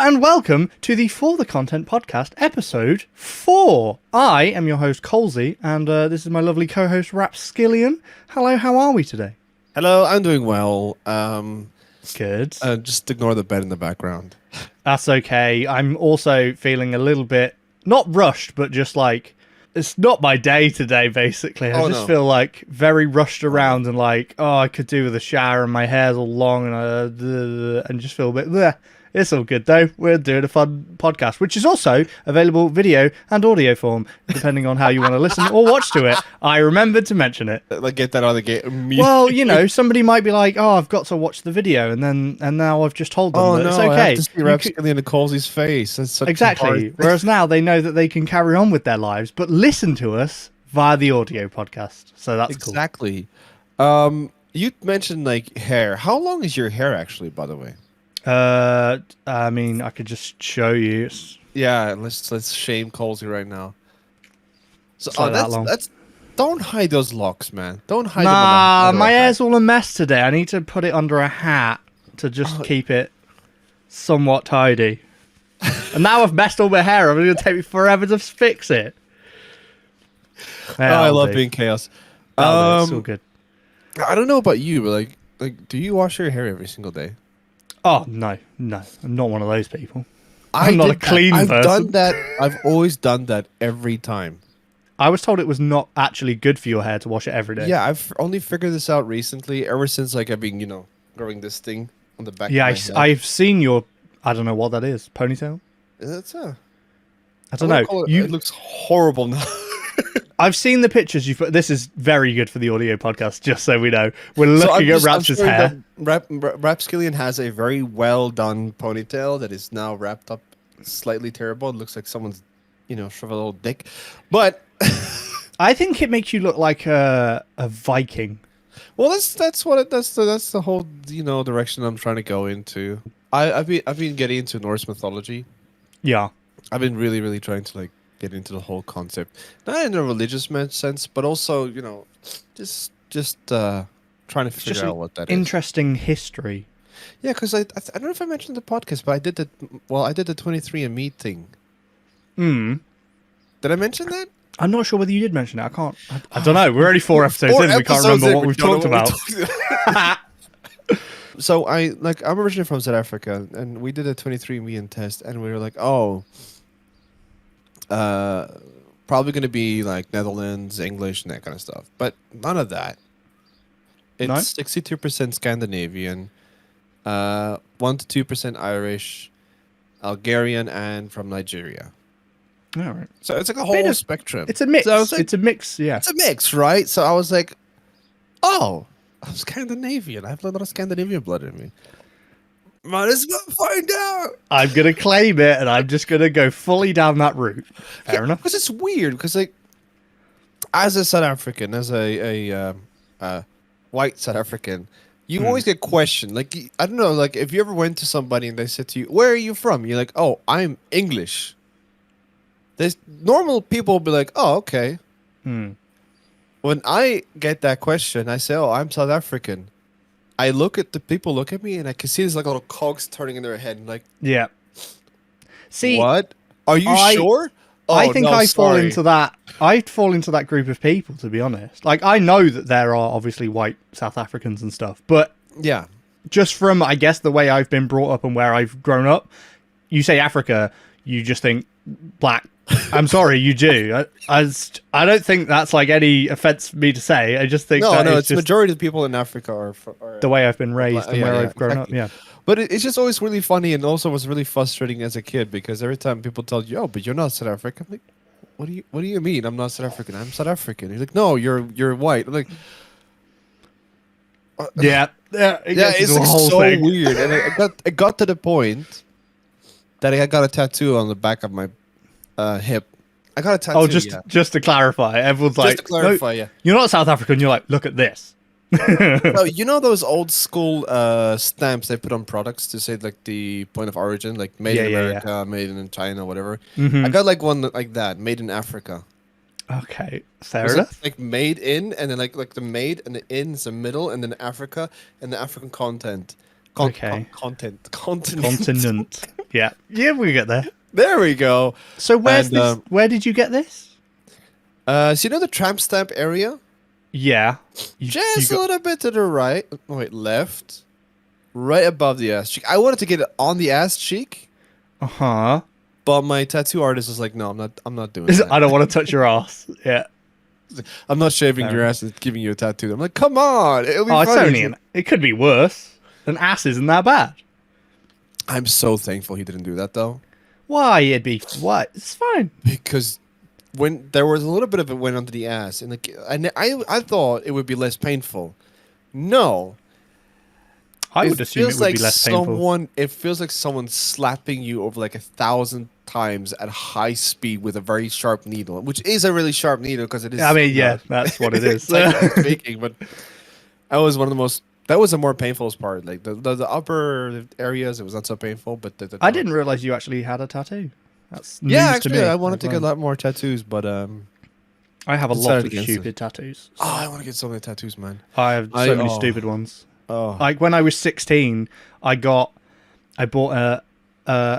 and welcome to the For the Content podcast, episode 4. I am your host, Colesy, and this is my lovely co-host, Rapskilian. Hello, how are we today? Hello, I'm doing well. Good. Just ignore the bed in the background. That's okay. I'm also feeling a little bit, not rushed, but just like, it's not my day today, basically. I just feel like very rushed around and like, I could do with a shower and my hair's all long and just feel a bit bleh. It's all good though. We're doing a fun podcast, which is also available video and audio form, depending on how you want to listen or watch to it. I rememred to mention it. Like, get that out of the gate immediately. Well, you know, somebody might be like, I've got to watch the video, and now I've just told them that it's okay. I have to see Rapskilian and Colesy's face. That's such exactly. Whereas now they know that they can carry on with their lives, but listen to us via the audio podcast. So that's cool. Exactly. You mentioned like hair. How long is your hair actually, by the way? I mean, I could just show you. Yeah, let's shame Colesy right now. So that's don't hide those locks, man. Don't hide them. My hair's all a mess today. I need to put it under a hat to just keep it somewhat tidy. And now I've messed all my hair. It's going to take me forever to fix it. I love being chaos. It's all good. I don't know about you, but like, do you wash your hair every single day? Oh, no. I'm not one of those people. I'm not a clean person. I've done that. I've always done that every time. I was told it was not actually good for your hair to wash it every day. Yeah, I've only figured this out recently, ever since like I've been, growing this thing on the back of my head. I've seen your, I don't know what that is, ponytail? That's I don't know. It looks horrible now. I've seen the pictures you've put. This is very good for the audio podcast, just so we know. We're looking at Raps's hair. Rapskilian has a very well done ponytail that is now wrapped up slightly terrible. It looks like someone's, shriveled little dick. But I think it makes you look like a Viking. Well, that's the whole direction I'm trying to go into. I've been getting into Norse mythology. Yeah, I've been really trying to get into the whole concept, not in a religious sense, but also just trying to figure out what that is. Interesting history. Yeah, because I don't know if I mentioned the podcast, but I did the 23andMe thing. Did I mention that? I'm not sure whether you did mention it. I don't know. We're only 4 episodes in. We can't remember what we've talked about. So I'm originally from South Africa, and we did a 23andMe test, and we were like, probably going to be like Netherlands, English, and that kind of stuff. But none of that. It's 62% Scandinavian, 1 to 2% Irish, Algerian, and from Nigeria. All right. So it's like a whole spectrum. It's a mix. So it's a mix, yeah. It's a mix, right? So I was like, I'm Scandinavian. I have a lot of Scandinavian blood in me. Might as well find out. I'm going to claim it, and I'm just going to go fully down that route. Fair enough. Because it's weird, because as a South African, as a white South African, you always get questioned. Like, I don't know, like, if you ever went to somebody and they said to you, where are you from? You're like, oh, I'm English. There's normal people will be like, oh, okay. When I get that question, I say, oh, I'm South African. I look at the people look at me and I can see there's like little cogs turning in their head and like, yeah. See, what? Are you sure? Oh, I think I fall into that. I fall into that group of people, to be honest. Like, I know that there are obviously white South Africans and stuff, but yeah, just from, I guess, the way I've been brought up and where I've grown up, you say Africa, you just think black. I'm sorry, you do. I don't think that's like any offense for me to say. I just think it's just majority of the people in Africa are the way I've been raised and where I've grown up. Yeah, but it's just always really funny and also was really frustrating as a kid because every time people tell you, "Oh, but you're not South African," I'm like, what do you mean? I'm not South African. I'm South African. He's like, "No, you're white." I'm like, yeah, it's like so weird. And it got to the point that I got a tattoo on the back of my hip. I got a tattoo. Oh, just to clarify, everyone's like, just to clarify, yeah. You're not South African. You're like, look at this. No, you know those old school stamps they put on products to say like the point of origin, like made in America, made in China, whatever. I got like one like that, made in Africa. Okay, fair enough. Like made in, and then like the made and the in is the middle, and then Africa and the African continent. Continent. Yeah, we get there. There we go. So where's this? Where did you get this? So you know the tramp stamp area? Yeah. Just a little bit to the right. Oh, wait, left. Right above the ass cheek. I wanted to get it on the ass cheek. Uh-huh. But my tattoo artist was like, no, I'm not doing that. I don't want to touch your ass. Yeah. I'm not shaving your ass and giving you a tattoo. I'm like, come on. It'll be funny. It could be worse. An ass isn't that bad. I'm so thankful he didn't do that, though. Why? It's fine. Because when there was a little bit of it went onto the ass, and like I thought it would be less painful. No. I would assume it would be less painful. It feels like someone slapping you over like 1,000 times at high speed with a very sharp needle, which is a really sharp needle because it is. I mean, yeah, that's what it is. Speaking, but that was one of the most. That was the more painful part. Like the upper areas, it was not so painful. But I didn't realize you actually had a tattoo. That's news actually, to me. I wanted to get a lot more tattoos, but I have a lot of stupid tattoos. So. Oh, I want to get so many tattoos, man. I have so many stupid ones. Oh. Like when I was 16, I bought a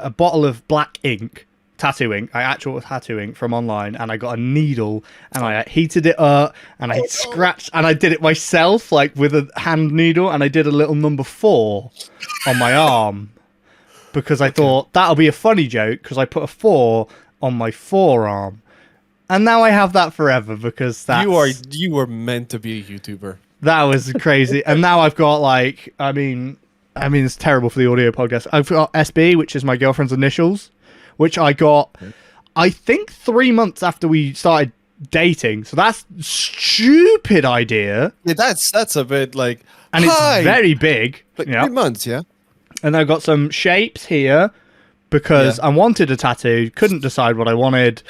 bottle of black ink, tattoo ink, actual tattoo ink from online, and I got a needle and I heated it up and I scratched and I did it myself, like with a hand needle, and I did a little number 4 on my arm because I thought that'll be a funny joke because I put a 4 on my forearm, and now I have that forever because you were meant to be a YouTuber. That was crazy. And now I've got like, I mean, it's terrible for the audio podcast. I've got SB, which is my girlfriend's initials, which I got, I think 3 months after we started dating. So that's a stupid idea. Yeah, that's a bit like, and it's very big. Like 3 months, yeah. And I've got some shapes here because I wanted a tattoo, couldn't decide what I wanted.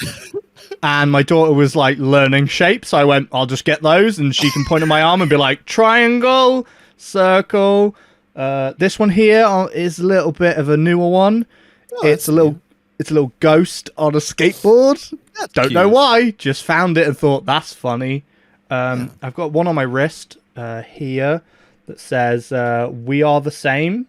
And my daughter was like learning shapes, so I went, I'll just get those, and she can point at my arm and be like, triangle, circle. This one here is a little bit of a newer one. Oh, it's a little ghost on a skateboard. Don't know why, just found it and thought that's funny. I've got one on my wrist here that says "We are the same."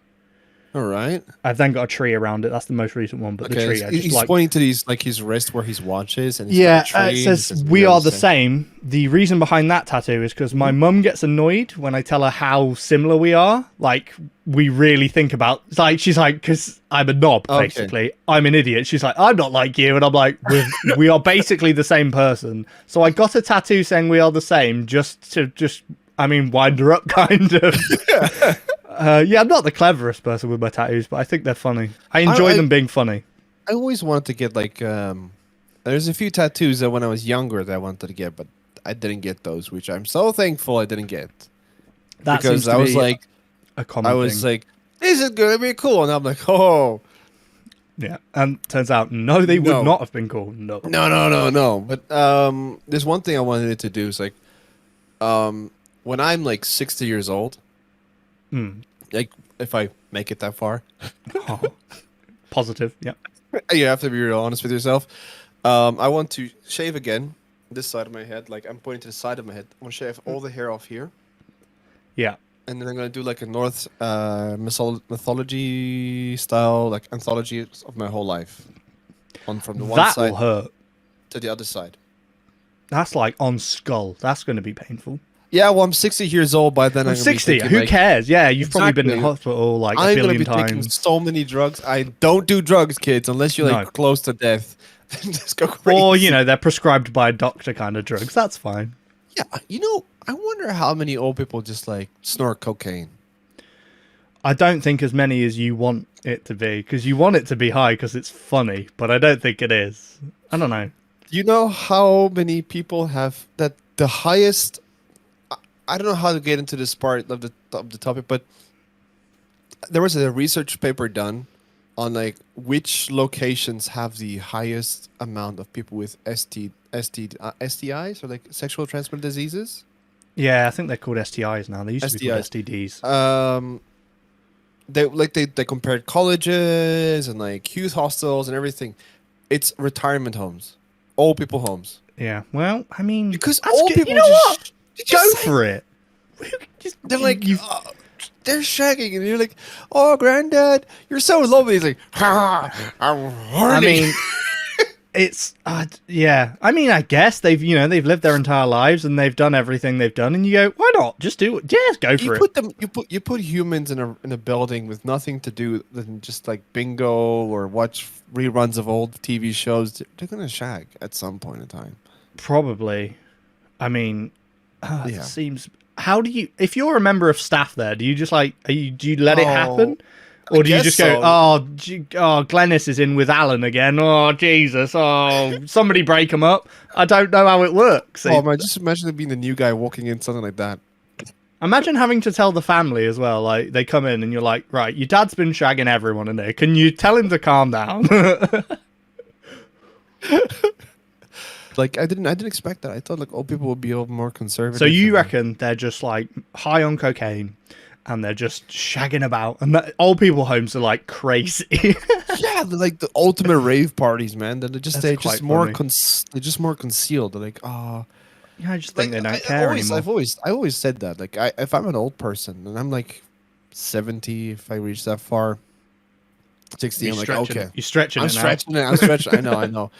All right. I've then got a tree around it. That's the most recent one. But the tree, he's pointing to these like his wrist where his watches, and it says "We are the same." The reason behind that tattoo is because my mum gets annoyed when I tell her how similar we are. Like we really think about. Like she's like, because I'm a knob, basically. I'm an idiot. She's like, I'm not like you, and I'm like, we are basically the same person. So I got a tattoo saying we are the same, just to wind her up, kind of. I'm not the cleverest person with my tattoos, but I think they're funny. I enjoy them being funny. I always wanted to get like, there's a few tattoos that when I was younger that I wanted to get, but I didn't get those, which I'm so thankful I didn't get. That because I was like, a common thing. Like, this is gonna be cool, and I'm like, oh, yeah. And turns out, no, they would not have been cool. No. But there's one thing I wanted it to do is like, when I'm like 60 years old. Like if I make it that far. Positive, yeah. You have to be real honest with yourself. I want to shave again this side of my head. Like I'm pointing to the side of my head. I want to shave all the hair off here. Yeah. And then I'm going to do like a Norse mythology style, like anthology of my whole life. From the one side will hurt. To the other side. That's like on skull. That's going to be painful. Yeah, well, I'm 60 years old by then. I'm 60. Who cares? Yeah, you've probably been in hospital like a billion times. I'm going to be taking so many drugs. I don't do drugs, kids, unless you're like close to death. Just go crazy. Or, they're prescribed by a doctor kind of drugs. That's fine. Yeah, I wonder how many old people just like snort cocaine. I don't think as many as you want it to be, because you want it to be high because it's funny, but I don't think it is. I don't know. You know how many people have that the highest... I don't know how to get into this part of the topic, but there was a research paper done on like which locations have the highest amount of people with STIs or like sexual transmitted diseases. Yeah, I think they're called STIs now. They used to be called STDs. They compared colleges and like youth hostels and everything. It's retirement homes, old people homes. Yeah, well, I mean, because old people, what? Go for it. They're like, they're shagging, and you're like, "Oh, granddad, you're so lovely." He's like, "Ha, I'm horny." I mean, it's yeah. I mean, I guess they've lived their entire lives and they've done everything they've done, and you go, why not? Just do it. Just go for it. You put humans in a building with nothing to do than just like bingo or watch reruns of old TV shows. They're gonna shag at some point in time. Probably. I mean, Yeah. it seems. How do you? If you're a member of staff there, do you just like? Do you let it happen? Or do you just go, Glennis is in with Alan again. Oh, Jesus. Oh, somebody break him up. I don't know how it works. Oh, man, just imagine being the new guy walking in, something like that. Imagine having to tell the family as well. Like, they come in and you're like, right, your dad's been shagging everyone in there. Can you tell him to calm down? Like, I didn't expect that. I thought, like, old people would be a little more conservative. So you reckon they're just, like, high on cocaine and they're just shagging about, and old people homes are like crazy. Yeah, they're like the ultimate rave parties, man. They're just They're more concealed. They're like, oh, yeah, I just think like, they don't care anymore. I always said that. Like, if I'm an old person and I'm like 70, if I reach that far, 60, I'm like, okay, you're stretching I'm it now. stretching it. I'm stretching. I know.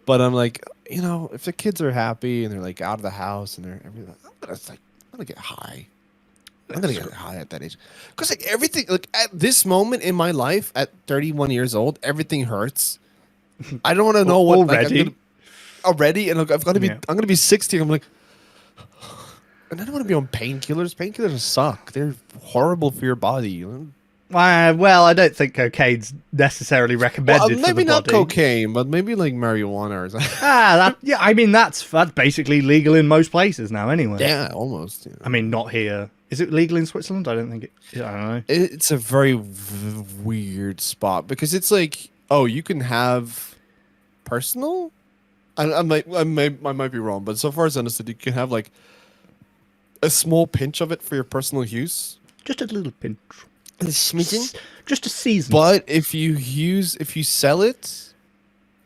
But I'm like, if the kids are happy and they're like out of the house and they're everything, I'm gonna get high. I'm gonna get high at that age, because like everything, like at this moment in my life, at 31 years old, everything hurts. I don't want to know what already, and look, I'm gonna be 60. I'm like, and I don't want to be on painkillers. Painkillers suck. They're horrible for your body. Well, I don't think cocaine's necessarily recommended for the body. Maybe not cocaine, but maybe like marijuana or something. I mean that's basically legal in most places now, anyway. Yeah, almost. I mean, not here. Is it legal in Switzerland? I don't think it. I don't know. It's a very weird spot because it's like, oh, you can have personal. I might be wrong, but so far as I understood, you can have like a small pinch of it for your personal use. Just a little pinch. A smidgen. Just a season. But if you sell it,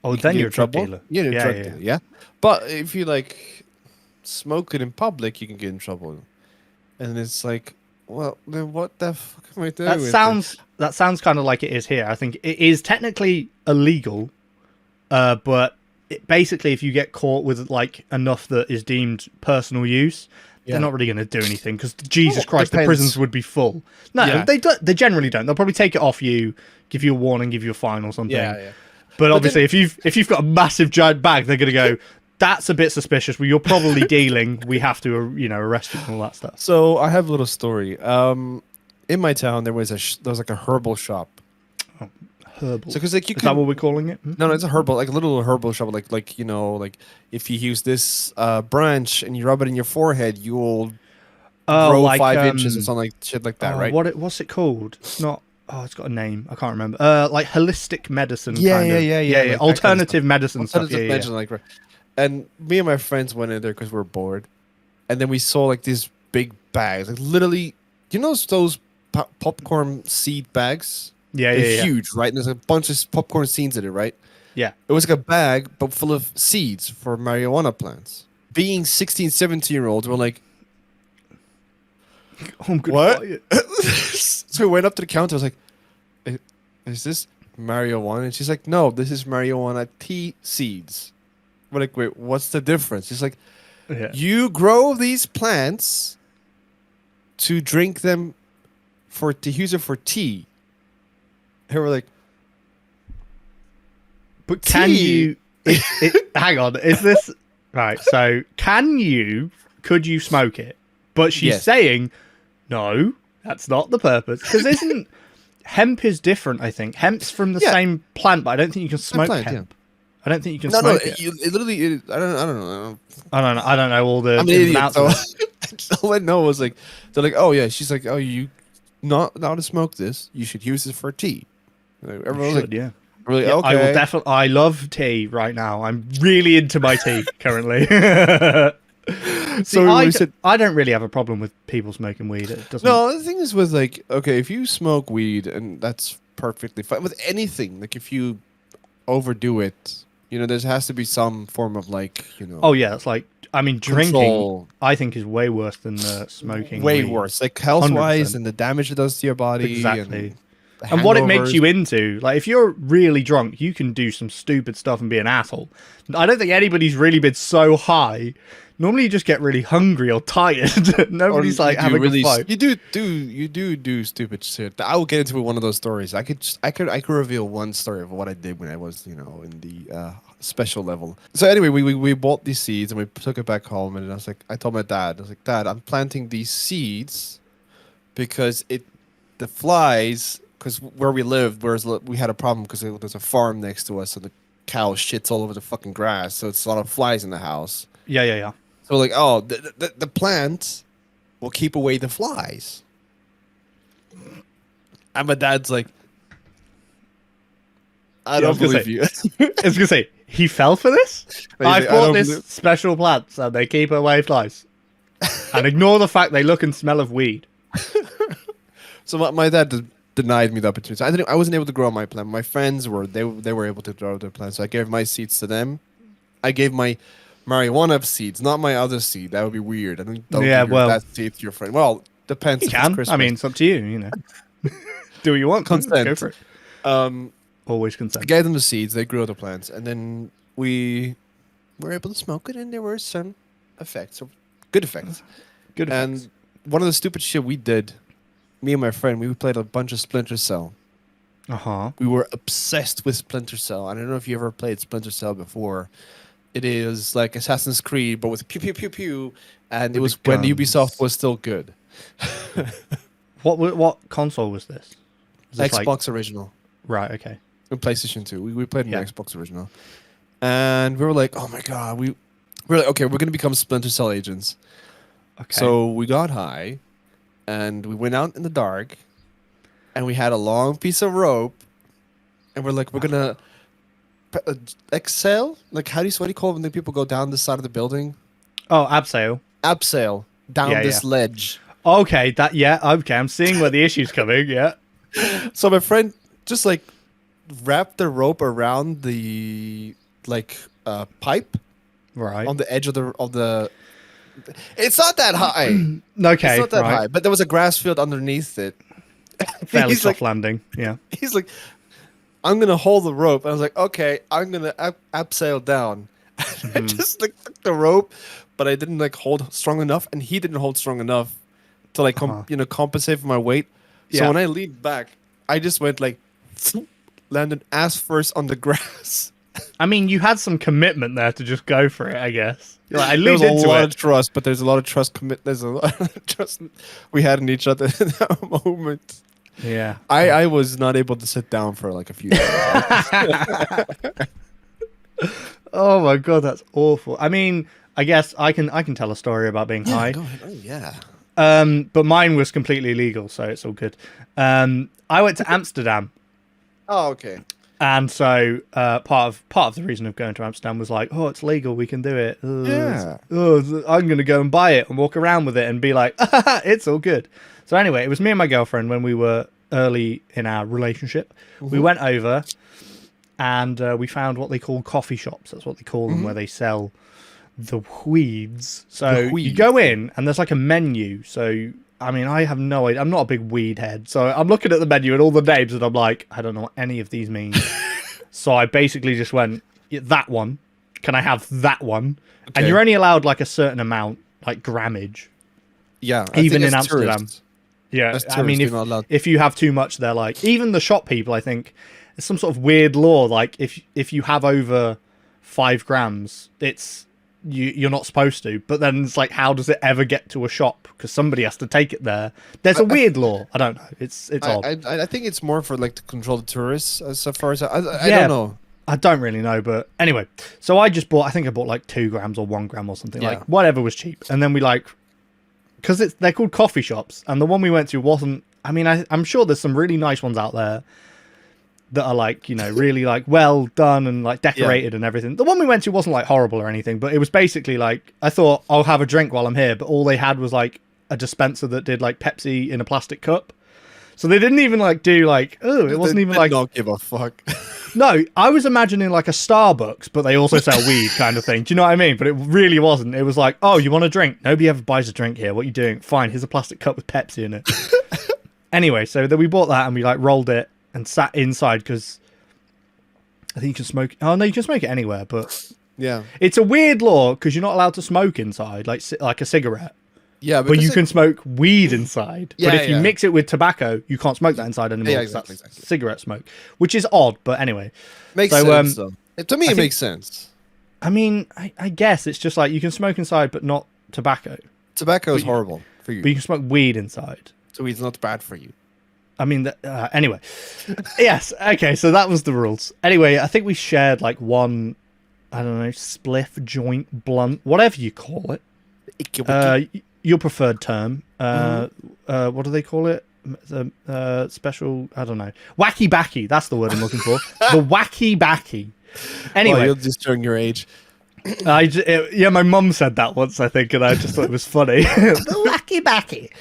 then you're a drug dealer. Yeah, you're a drug dealer. Yeah. But if you like smoke it in public, you can get in trouble. And it's like, well, then what the fuck am I doing? That sounds kind of like it is here. I think it is technically illegal, but basically, if you get caught with like enough that is deemed personal use, they're not really going to do anything because Jesus Christ, the prisons would be full. No, they generally don't. They'll probably take it off you, give you a warning, give you a fine or something. Yeah. But obviously, if you've got a massive giant bag, they're going to go, that's a bit suspicious. Well, you're probably dealing. We have to, arrest you and all that stuff. So I have a little story. In my town, there was like a herbal shop. Oh, herbal. So, because like is that what we're calling it? No, it's a herbal, like a little herbal shop. Like if you use this branch and you rub it in your forehead, you'll grow 5 inches or something like shit like that, right? What's it called? It's not. Oh, it's got a name. I can't remember. Like holistic medicine. Yeah. Like alternative medicine stuff. Like, and me and my friends went in there because we were bored, and then we saw like these big bags, like literally, those popcorn seed bags. They're huge, right? And there's a bunch of popcorn seeds in it, right? Yeah. It was like a bag, but full of seeds for marijuana plants. Being 16, 17-year-olds, we're like, what? So we went up to the counter. I was like, is this marijuana? And she's like, no, this is marijuana tea seeds. We're like, wait, what's the difference? She's like, you grow these plants to drink them to use it for tea. And we're like, but can you? Hang on, is this right? So, could you smoke it? But she's saying, no, that's not the purpose. Because isn't hemp is different? I think hemp's from the same plant, but I don't think you can smoke hemp. Yeah. I don't think you can smoke it. It literally. I don't know. I don't know all the. I'm an idiot. So all I know was like, they're like, oh yeah. She's like, oh, you not to smoke this. You should use it for tea. Like, everyone's like, yeah. Really, yeah, okay. I will definitely. I love tea right now. I'm really into my tea currently. So I don't really have a problem with people smoking weed. It doesn't. No, the thing is with like, okay, if you smoke weed and that's perfectly fine with anything. Like if you overdo it, there has to be some form of like, Oh yeah, it's like I mean, drinking, control. I think, is way worse than smoking. Way weed. worse, like health-wise 100%. and the damage it does to your body. Exactly. And And what it makes hangovers. you into. Like, if you're really drunk, you can do some stupid stuff and be an asshole. I don't think anybody's really been so high. Normally, you just get really hungry or tired. Nobody's Or like you do having really, a fight. You do stupid shit. I will get into one of those stories. I could reveal one story of what I did when I was, in the special level. So anyway, we bought these seeds and we took it back home, and I told my dad, I was like, Dad, I'm planting these seeds because the flies, because where we lived, we had a problem because there's a farm next to us, and the cow shits all over the fucking grass, so it's a lot of flies in the house. Yeah. So like, oh, the plant will keep away the flies. And my dad's like, I don't believe you. I was gonna say he fell for this. I like, bought this special plant so they keep away flies, and ignore the fact they look and smell of weed. So my dad denied me the opportunity. I wasn't able to grow my plant. My friends were. They were able to grow their plants. So I gave my seeds to them. I gave my marijuana seeds, not my other seed. That would be weird. I don't give that seed to your friend. Well, depends. You can. I mean, it's up to you. Do what you want. Consent. Go for it. Always consent. I gave them the seeds. They grew the plants, and then we were able to smoke it, and there were some effects, good effects. Good effects. And one of the stupid shit we did, me and my friend, we played a bunch of Splinter Cell. We were obsessed with Splinter Cell. I don't know if you ever played Splinter Cell before. It is like Assassin's Creed, but with pew pew pew pew, and it was when Ubisoft was still good. What console was this? Was this Xbox original. Right. Okay. And PlayStation 2. We played in the Yeah. Xbox original, and we were like, oh my god, we were like, okay, we're gonna become Splinter Cell agents. Okay. So we got high, and we went out in the dark, and we had a long piece of rope, and we're like, we're gonna exhale. Like, what do you call it when the people go down the side of the building? Oh, Abseil. Abseil down this ledge. Okay, okay, I'm seeing where the issue's coming, yeah. So my friend just like wrapped the rope around the pipe Right. on the edge of the it's not that high. Okay, it's not that right. high, but there was a grass field underneath it. Fairly He's soft like, landing, yeah. he's like, I'm gonna hold the rope. I was like, okay, I'm gonna abseil down. I just took the rope, but I didn't hold strong enough, and he didn't hold strong enough to compensate for my weight. So when I leaned back, I just went landed ass first on the grass. I mean, you had some commitment there to just go for it, I guess. I leaned There's a into lot it. of trust, but there's a lot of trust There's a lot of trust we had in each other in that moment. Yeah. I was not able to sit down for a few days. Oh my god, that's awful. I mean, I guess I can tell a story about being high. Go ahead. Oh yeah. But mine was completely legal, so it's all good. I went to Amsterdam. Oh, okay. And so part of the reason of going to Amsterdam was like, oh, it's legal, we can do it. I'm going to go and buy it and walk around with it and be like, it's all good. So anyway, it was me and my girlfriend when we were early in our relationship. We went over and we found what they call coffee shops. That's what they call them, where they sell the weeds. So you go in and there's a menu. So I mean, I have no idea. I'm not a big weed head. So I'm looking at the menu and all the names and I'm like, I don't know what any of these mean. So I basically just went, that one. Can I have that one? Okay. And you're only allowed a certain amount, grammage. Yeah. Even in Amsterdam. Tourists. Yeah. I mean, if you have too much, they're even the shop people, I think, it's some sort of weird law. If you have over 5 grams, it's, you're not supposed to, but then it's how does it ever get to a shop? Because somebody has to take it there. There's a weird law. I don't know. It's odd. I think it's more for to control the tourists as far as I don't know. I don't really know, but anyway. So I bought 2 grams or 1 gram or something, whatever was cheap. And then we because they're called coffee shops, and the one we went to wasn't. I mean, I'm sure there's some really nice ones out there that are really well done and decorated and everything. The one we went to wasn't horrible or anything, but it was basically I thought I'll have a drink while I'm here, but all they had was a dispenser that did Pepsi in a plastic cup. So they didn't even like do like, oh, it wasn't even like. Don't give a fuck. No, I was imagining like a Starbucks, but they also sell weed kind of thing. Do you know what I mean? But it really wasn't. It was like, oh, you want a drink? Nobody ever buys a drink here. What are you doing? Fine, here's a plastic cup with Pepsi in it. Anyway, so then we bought that and we like rolled it and sat inside because I think you can smoke. Oh no, you can smoke it anywhere, but yeah, it's a weird law because you're not allowed to smoke inside, like a cigarette. Yeah, but you can smoke weed inside. Yeah, but if you mix it with tobacco, you can't smoke that inside anymore. Yeah, exactly. Cigarette smoke, which is odd, but anyway. Makes sense, though. To me, it makes sense. I mean, I guess it's just like you can smoke inside, but not tobacco. Tobacco is horrible for you. But you can smoke weed inside. So weed's not bad for you. I mean, anyway. Yes, okay, so that was the rules. Anyway, I think we shared like one, I don't know, spliff, joint, blunt, whatever you call it. Your preferred term. What do they call it? Special, I don't know. Wacky Backy, that's the word I'm looking for. The Wacky Backy. Anyway. You're just showing your age. Yeah, my mum said that once, I think, and I just thought it was funny. The Wacky Backy.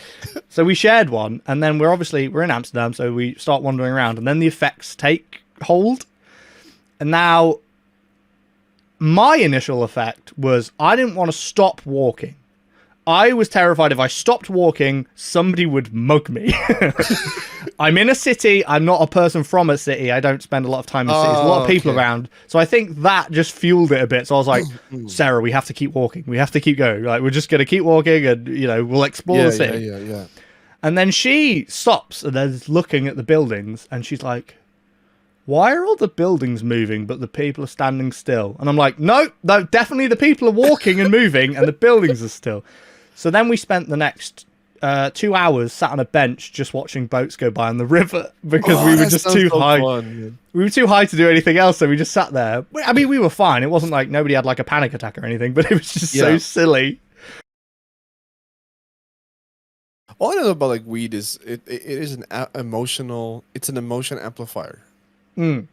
So we shared one, and then we're in Amsterdam, so we start wandering around, and then the effects take hold. And now, my initial effect was I didn't want to stop walking. I was terrified if I stopped walking, somebody would mug me. I'm in a city. I'm not a person from a city. I don't spend a lot of time in cities. There's a lot of people around. So I think that just fueled it a bit. So I was like, Sarah, we have to keep walking. We have to keep going. Like, we're just going to keep walking and, we'll explore the city. Yeah. And then she stops and is looking at the buildings and she's like, why are all the buildings moving but the people are standing still? And I'm like, no, definitely the people are walking and moving and the buildings are still. So then we spent the next 2 hours sat on a bench just watching boats go by on the river because we were just too high. We were too high to do anything else, so we just sat there. I mean, we were fine. It wasn't like nobody had like a panic attack or anything, but it was just so silly. All I know about like weed is it is an emotional. It's an emotion amplifier.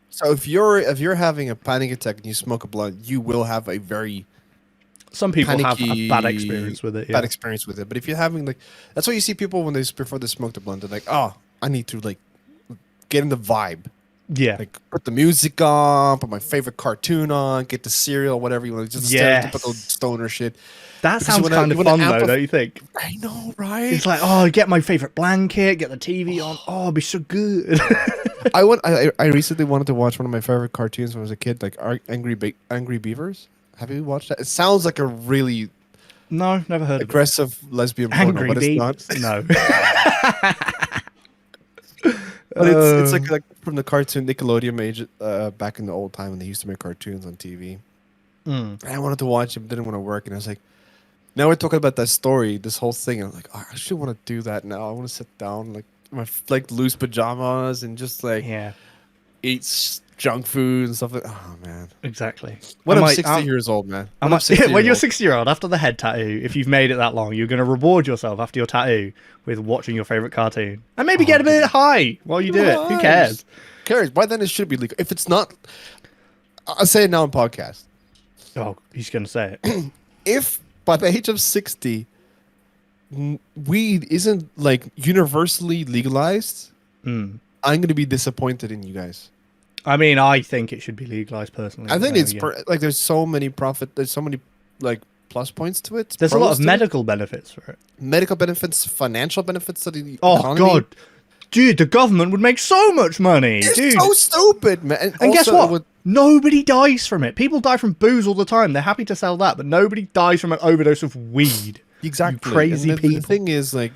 So if you're having a panic attack and you smoke a blunt, you will have a very some people have a bad experience with it. Yeah. Bad experience with it. But if you're having like, that's why you see people when before they smoke the blunt, they're like, oh, I need to like get in the vibe. Yeah. Like put the music on, put my favorite cartoon on, get the cereal, whatever you want. Just stereotypical stoner shit. That sounds kind of fun though, don't you think? I know, right? It's like, oh, get my favorite blanket, get the TV on. Oh, it'd be so good. I recently wanted to watch one of my favorite cartoons when I was a kid, like Angry Beavers. Have you watched that? It sounds like a really never heard aggressive of lesbian Angry porno, but it's not. No. But it's like from the cartoon Nickelodeon age back in the old time when they used to make cartoons on TV. And I wanted to watch it, but didn't want to work. And I was like, now we're talking about that story, this whole thing. And I'm like, oh, I actually want to do that now. I want to sit down, like my loose pajamas, and just like eat junk food and stuff like. Oh man, exactly. When I'm 60 years old, man. When you're 60-year-old, after the head tattoo, if you've made it that long, you're going to reward yourself after your tattoo with watching your favorite cartoon and maybe get a bit high while you do it. Who cares? Who cares? By then it should be legal. If it's not, I'll say it now on podcast. Oh, he's going to say it. If by the age of 60, weed isn't like universally legalized, I'm going to be disappointed in you guys. I mean, I think it should be legalized personally. I think it's like there's so many like plus points to it. There's a lot of medical benefits for it. Medical benefits, financial benefits to the economy. God. Dude, the government would make so much money. It's so stupid, man. And guess what? Nobody dies from it. People die from booze all the time. They're happy to sell that, but nobody dies from an overdose of weed. Exactly. You crazy people. The thing is, like,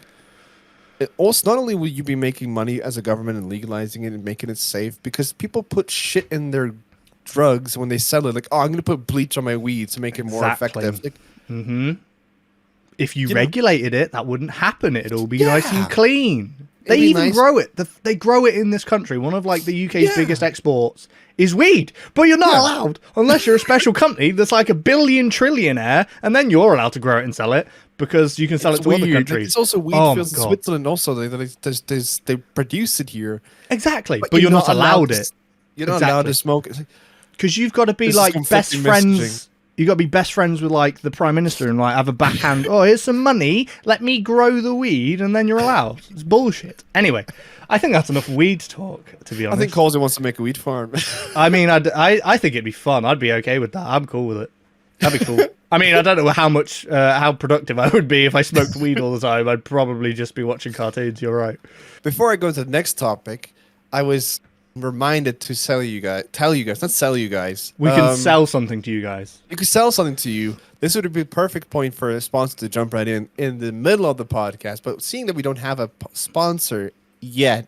also, not only will you be making money as a government and legalizing it and making it safe, because people put shit in their drugs when they sell it. Like, oh, I'm going to put bleach on my weed to make it more effective. Like, if you regulated it, that wouldn't happen. It'd all be nice and clean. They even grow it. They grow it in this country. One of like the UK's biggest exports is weed. But you're not allowed unless you're a special company that's like a billion trillionaire, and then you're allowed to grow it and sell it because you can sell it to other countries. It's also weed fields in Switzerland. Also, they produce it here. Exactly, but you're not allowed it. You're not allowed to smoke it because you've got to be like best friends. You got to be best friends with like the prime minister and like have a backhand. Oh, here's some money. Let me grow the weed, and then you're allowed. It's bullshit. Anyway, I think that's enough weed talk. To be honest, I think Colesy wants to make a weed farm. I mean, I think it'd be fun. I'd be okay with that. I'm cool with it. That'd be cool. I mean, I don't know how productive I would be if I smoked weed all the time. I'd probably just be watching cartoons. You're right. Before I go to the next topic, I was reminded to tell you guys. We can sell something to you guys. You could sell something to you. This would be a perfect point for a sponsor to jump right in the middle of the podcast. But seeing that we don't have a sponsor yet.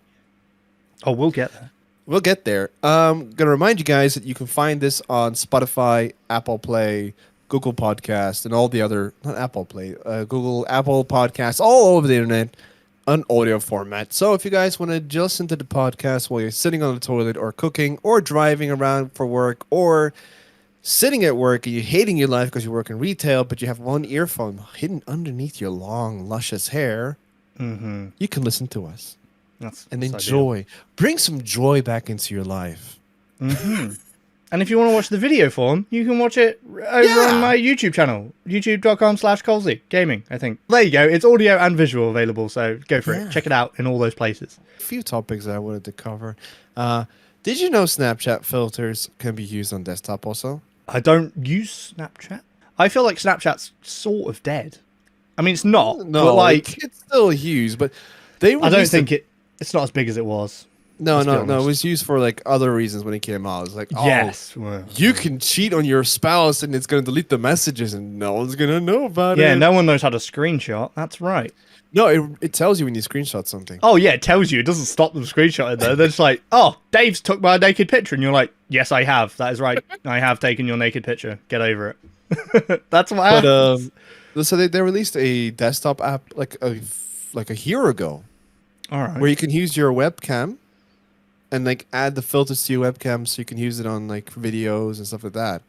Oh, we'll get there. We'll get there. Going to remind you guys that you can find this on Spotify, Apple Play, Google Podcast, and all the other, not Apple Play, Google, Apple Podcasts, all over the internet on audio format. So if you guys want to just listen to the podcast while you're sitting on the toilet or cooking or driving around for work or sitting at work and you're hating your life because you work in retail, but you have one earphone hidden underneath your long, luscious hair, you can listen to us. And enjoy. Ideal. Bring some joy back into your life. And if you want to watch the video form, you can watch it over on my YouTube channel, youtube.com/Colesy Gaming, I think. There you go. It's audio and visual available, so go for it. Check it out in all those places. A few topics that I wanted to cover. Did you know Snapchat filters can be used on desktop also? I don't use Snapchat. I feel like Snapchat's sort of dead. I mean, it's not. No, but like, it's still used, but I don't think it's not as big as it was. No. It was used for like other reasons when it came out. It's like, yes, you can cheat on your spouse and it's going to delete the messages and no one's going to know about it. Yeah, no one knows how to screenshot. That's right. No, it tells you when you screenshot something. Oh, yeah, it tells you. It doesn't stop them screenshotting, though. They're just like, oh, Dave's took my naked picture. And you're like, yes, I have. That is right. I have taken your naked picture. Get over it. That's what happens. So they released a desktop app like a year ago. All right. Where you can use your webcam and like add the filters to your webcam so you can use it on like videos and stuff like that.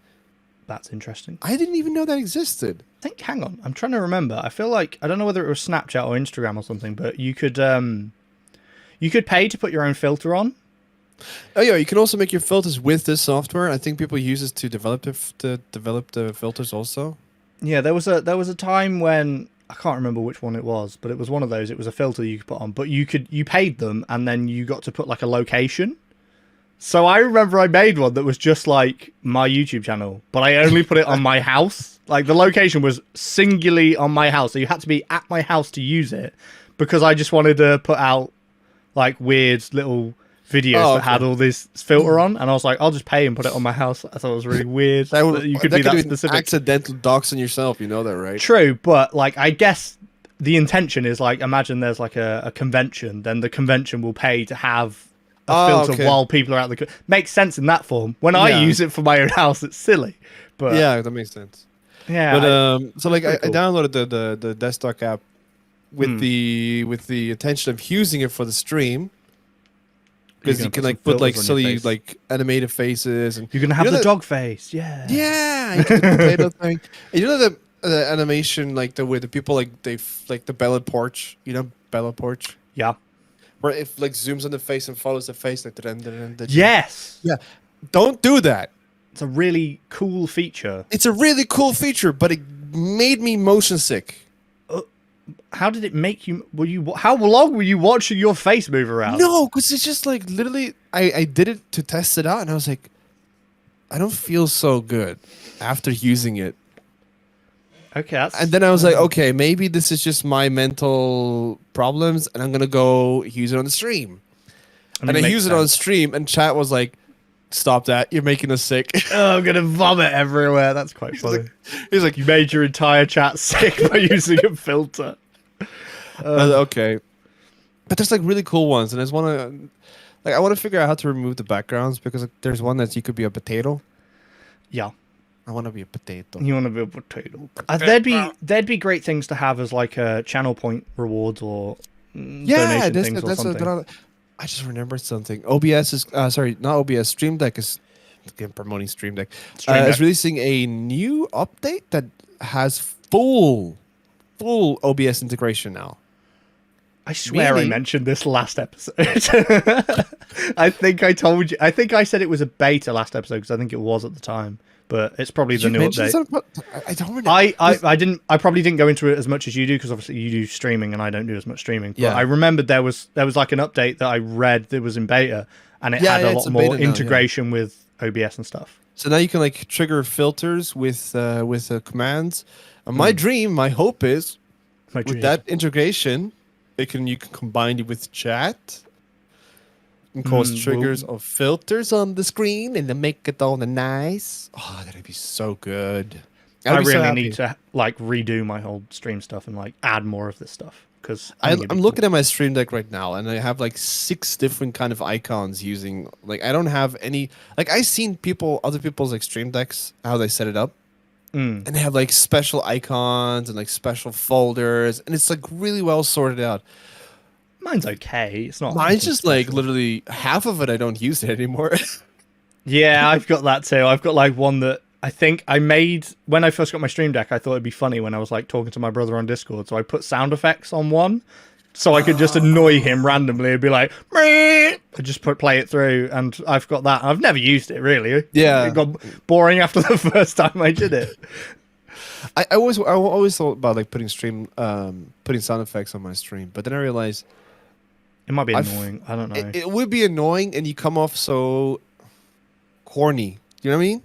That's interesting. I didn't even know that existed. Hang on, I'm trying to remember. I feel like, I don't know whether it was Snapchat or Instagram or something, but you could pay to put your own filter on. Oh yeah, you can also make your filters with this software. I think people use it to develop the filters also. Yeah, there was a time when I can't remember which one it was, but it was one of those. It was a filter you could put on, but you paid them and then you got to put like a location. So I remember I made one that was just like my YouTube channel, but I only put it on my house. Like the location was singularly on my house. So you had to be at my house to use it because I just wanted to put out like weird little videos that had all this filter on. And I was like, I'll just pay and put it on my house. I thought it was really weird that you could be that specific. Accidental doxing yourself. You know that, right? True. But like, I guess the intention is like, imagine there's like a convention, then the convention will pay to have a filter while people are out the makes sense in that form. When I use it for my own house, it's silly. But yeah, that makes sense. Yeah. But so like I downloaded the desktop app with the intention of using it for the stream. Because you can like put like silly like animated faces and you're gonna have the dog face, yeah. Yeah, you can do the potato thing. And you know the animation like the way the people like they like the Bella Porch, you know Bella Porch. Yeah. Where it like zooms on the face and follows the face like yes. Yeah. Don't do that. It's a really cool feature. It's a really cool feature, but it made me motion sick. How did it make you? How long were you watching your face move around? No, because it's just like literally. I did it to test it out, and I was like, I don't feel so good after using it. Okay, and then I was like, okay, maybe this is just my mental problems, and I'm gonna go use it on the stream. And I used it on the stream, and chat was like, "Stop that! You're making us sick." Oh, I'm gonna vomit everywhere. That's quite funny. He's like, you made your entire chat sick by using a filter. Okay, but there's like really cool ones, and there's one like I want to figure out how to remove the backgrounds because there's one that you could be a potato. Yeah. I want to be a potato. You want to be a potato. There'd be great things to have as like channel point rewards or donation things or something. I just remembered something. OBS is sorry, not OBS. Stream Deck is again promoting Stream Deck. Is releasing a new update that has full OBS integration now. I swear I mentioned this last episode. I think I told you. I think I said it was a beta last episode because I think it was at the time. But it's probably the new update. I don't remember. I didn't. I probably didn't go into it as much as you do because obviously you do streaming and I don't do as much streaming. But I remembered there was like an update that I read that was in beta and it had a lot more integration with OBS and stuff. So now you can like trigger filters with commands. And my dream, my hope is, with that integration, you can combine it with chat and cause triggers of filters on the screen and then make it all nice. Oh, that'd be so good. I really need to like redo my whole stream stuff and like add more of this stuff because I'm looking at my stream deck right now and I have like 6 different kind of icons using like I don't have any like I've seen other people's like stream decks how they set it up. And they have like special icons and like special folders and it's like really well sorted out. Mine's okay. It's not. Mine's just like literally half of it. I don't use it anymore. Yeah, I've got that too. I've got like one that I think I made when I first got my stream deck. I thought it'd be funny when I was like talking to my brother on Discord. So I put sound effects on one, so I could just annoy him randomly and be like, "Meh!" I just play it through, and I've got that. I've never used it really. Yeah, it got boring after the first time I did it. I always thought about like putting sound effects on my stream, but then I realized it might be annoying. I don't know. It would be annoying, and you come off so corny. You know what I mean?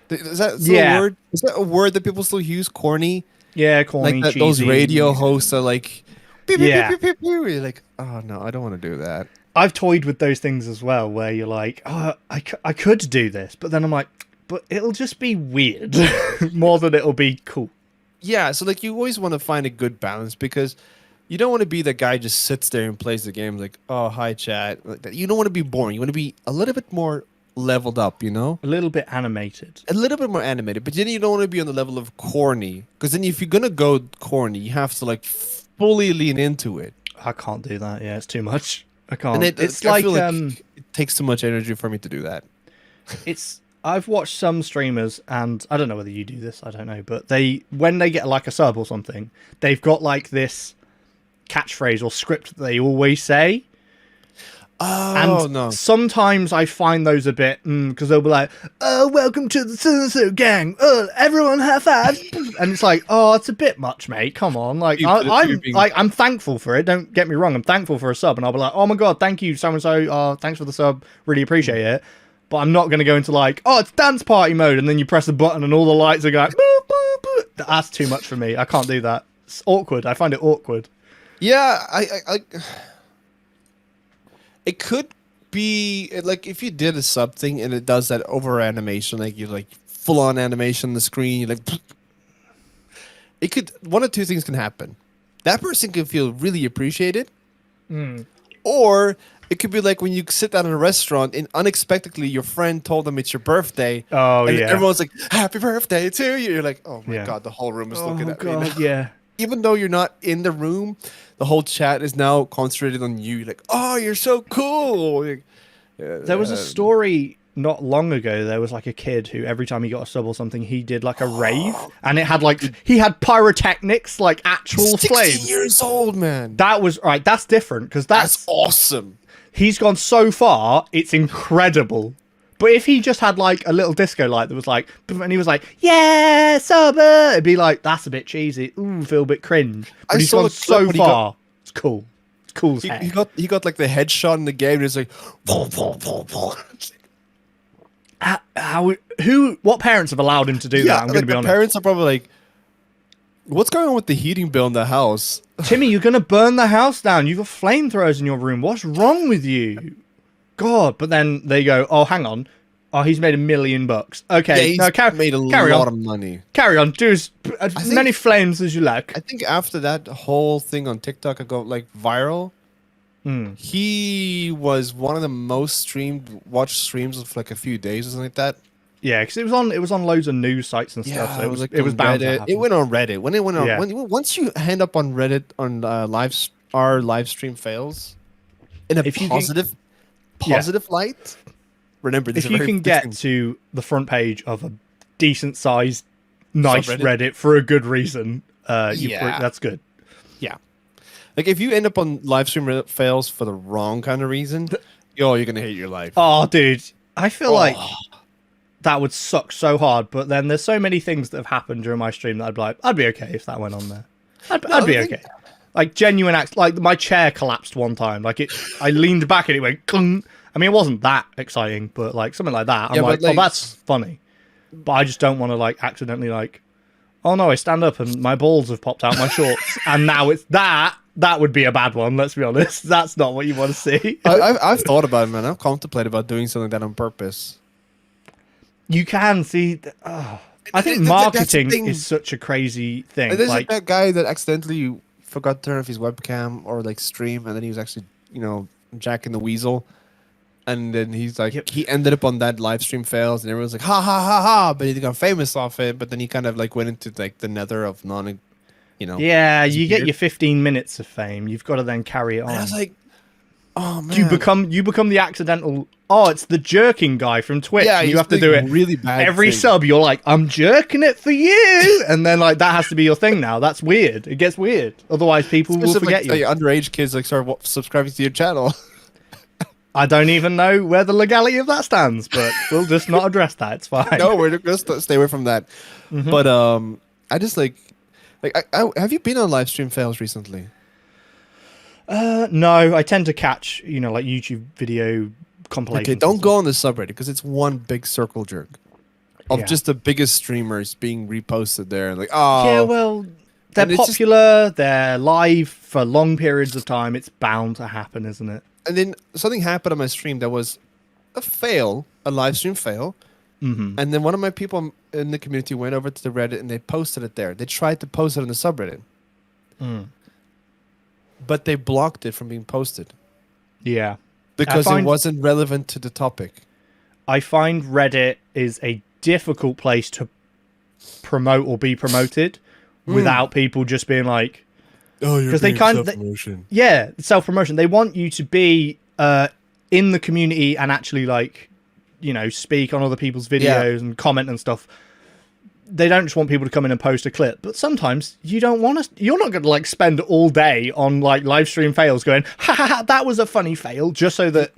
Is that still a word? Is that a word that people still use? Corny. Yeah, corny. Like those radio hosts are like, pew, pew, pew, pew, pew. You're like, oh no, I don't want to do that. I've toyed with those things as well, where you're like, oh, I could do this, but then I'm like, but it'll just be weird more than it'll be cool. Yeah, so like you always want to find a good balance because you don't want to be the guy who just sits there and plays the game like, oh, hi, chat. You don't want to be boring. You want to be a little bit more leveled up, you know? A little bit animated. A little bit more animated, but then you don't want to be on the level of corny because then if you're going to go corny, you have to like fully lean into it. I can't do that. Yeah, it's too much. I can't. And it's like, it takes too much energy for me to do that. I've watched some streamers, and I don't know whether you do this, I don't know, but when they get like a sub or something, they've got like this catchphrase or script that they always say. Oh, and no. Sometimes I find those a bit, because they'll be like, oh, welcome to the so-and-so gang. Everyone have five. And it's like, oh, it's a bit much, mate. Come on. Like, I'm thankful for it. Don't get me wrong. I'm thankful for a sub. And I'll be like, oh my God, thank you, so-and-so. Thanks for the sub. Really appreciate it. But I'm not going to go into like, oh, it's dance party mode. And then you press the button and all the lights are going, boop, boop, boop. That's too much for me. I can't do that. It's awkward. I find it awkward. Yeah, it could be like if you did a sub thing and it does that over animation, like you like full on animation on the screen, you're like, it could, one of two things can happen. That person can feel really appreciated, or it could be like when you sit down in a restaurant and unexpectedly your friend told them it's your birthday. Oh, and yeah. everyone's like, happy birthday to you. You're like, oh my God, the whole room is looking at me now. Yeah. Even though you're not in the room, the whole chat is now concentrated on you. You're like, oh, you're so cool. Like, there was a story not long ago. There was like a kid who every time he got a sub or something, he did like a rave. And it had like, he had pyrotechnics, like actual 16 flames. years old, man. That was, right, that's different because that's awesome. He's gone so far, it's incredible. But if he just had like a little disco light that was like, and he was like, yeah, sober, it'd be like, that's a bit cheesy. Ooh, feel a bit cringe. But he's gone so far. It's cool. It's cool as heck. He got like the headshot in the game and it's like, what parents have allowed him to do that? I'm going to be honest. Parents are probably like, what's going on with the heating bill in the house? Timmy, you're going to burn the house down. You've got flamethrowers in your room. What's wrong with you? God, but then they go, oh, hang on. Oh, he's made $1 million. Okay, yeah, he's made a lot of money. Carry on. Do as many flames as you like. I think after that whole thing on TikTok got like viral, he was one of the most watched streams of like a few days or something like that. Yeah, because it was on loads of news sites and stuff. So it was bound to happen. It went on Reddit. When it went on, once you end up on Reddit on our live stream fails in a positive light. Remember, if you can get to the front page of a decent sized, nice Reddit for a good reason, that's good. Yeah. Like if you end up on live stream fails for the wrong kind of reason, you're gonna hate your life. Oh, dude, I feel like that would suck so hard. But then there's so many things that have happened during my stream that I'd be like, I'd be okay if that went on there. I'd be okay. Like genuine acts, like my chair collapsed one time. Like I leaned back and it went. Kung. I mean, it wasn't that exciting, but like something like that. I'm like, oh, that's funny. But I just don't want to like accidentally like, oh no, I stand up and my balls have popped out my shorts, and now it's that. That would be a bad one. Let's be honest. That's not what you want to see. I've thought about it, man. I've contemplated about doing something like that on purpose. You can see. I think marketing is such a crazy thing. There's like that guy that accidentally forgot to turn off his webcam or like stream, and then he was actually, jacking the weasel. And then he's like, he ended up on that live stream fails, and everyone's like, ha ha ha ha. But he got famous off it. But then he kind of like went into like the nether of Yeah, you get your 15 minutes of fame. You've got to then carry it on. And I was like, oh man, you become the accidental. Oh, it's the jerking guy from Twitch. Yeah, you have to do it really bad. Every sub, you're like, I'm jerking it for you, and then like that has to be your thing now. That's weird. It gets weird. Otherwise, people will forget you. Underage kids like start subscribing to your channel. I don't even know where the legality of that stands, but we'll just not address that. It's fine. No, we're going to stay away from that. Mm-hmm. But I just like I have you been on live stream fails recently? No, I tend to catch like YouTube video compilations. Okay, don't go on the subreddit because it's one big circle jerk of just the biggest streamers being reposted there. Like, oh, yeah, well, they're popular. They're live for long periods of time. It's bound to happen, isn't it? And then something happened on my stream that was a live stream fail. Mm-hmm. And then one of my people in the community went over to the Reddit and they posted it there. They tried to post it on the subreddit. But they blocked it from being posted. Yeah. Because it wasn't relevant to the topic. I find Reddit is a difficult place to promote or be promoted without people just being like, oh, you're being self-promotion. Yeah, self-promotion. They want you to be in the community and actually like, speak on other people's videos and comment and stuff. They don't just want people to come in and post a clip, but sometimes you don't want to. You're not going to like spend all day on like live stream fails going, ha ha ha, that was a funny fail, just so that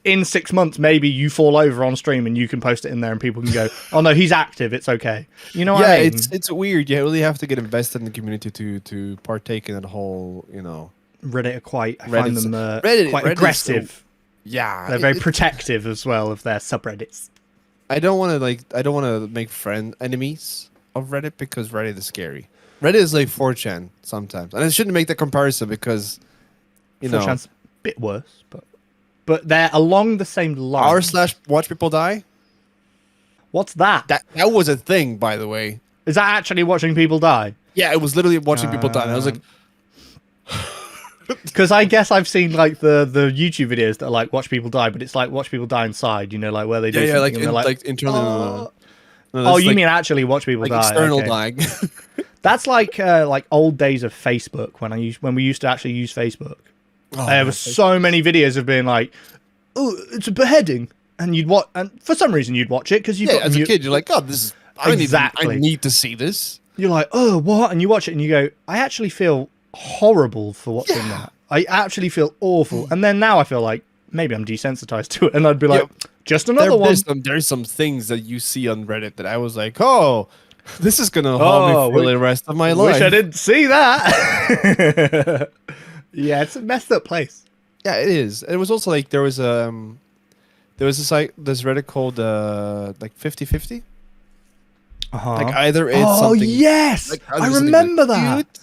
in 6 months maybe you fall over on stream and you can post it in there and people can go, oh no, he's active, it's okay. You know what I mean? it's weird. You really have to get invested in the community to partake in that whole, Reddit are quite. I find them quite Reddit aggressive. Yeah, they're very protective as well of their subreddits. I don't want to make enemies of Reddit because Reddit is scary. Reddit is like 4chan sometimes, and I shouldn't make the comparison because 4chan's a bit worse, but they're along the same line. r/watch people die. What's that? That was a thing, by the way. Is that actually watching people die? Yeah, it was literally watching people die. And I was like, because I guess I've seen like the YouTube videos that are like watch people die, but it's like watch people die inside, like where they do something and like internally. Oh, you mean actually watch people die? External dying. That's like old days of Facebook when we used to actually use Facebook. There were so many videos of being like, oh, it's a beheading, and you'd watch, and for some reason you'd watch it because as a kid you're like, God, this is I need to see this. You're like, oh, what? And you watch it and you go, I actually feel horrible for watching that. I actually feel awful. And then now I feel like maybe I'm desensitized to it, and I'd be like, just another one. There's some things that you see on Reddit that I was like, oh, this is gonna haunt me for the rest of my life. Wish I didn't see that. Yeah, it's a messed up place. Yeah, it is. It was also like there was this site, this Reddit called like 50/50. Like either it's something. Oh yes, like I remember that. Cute,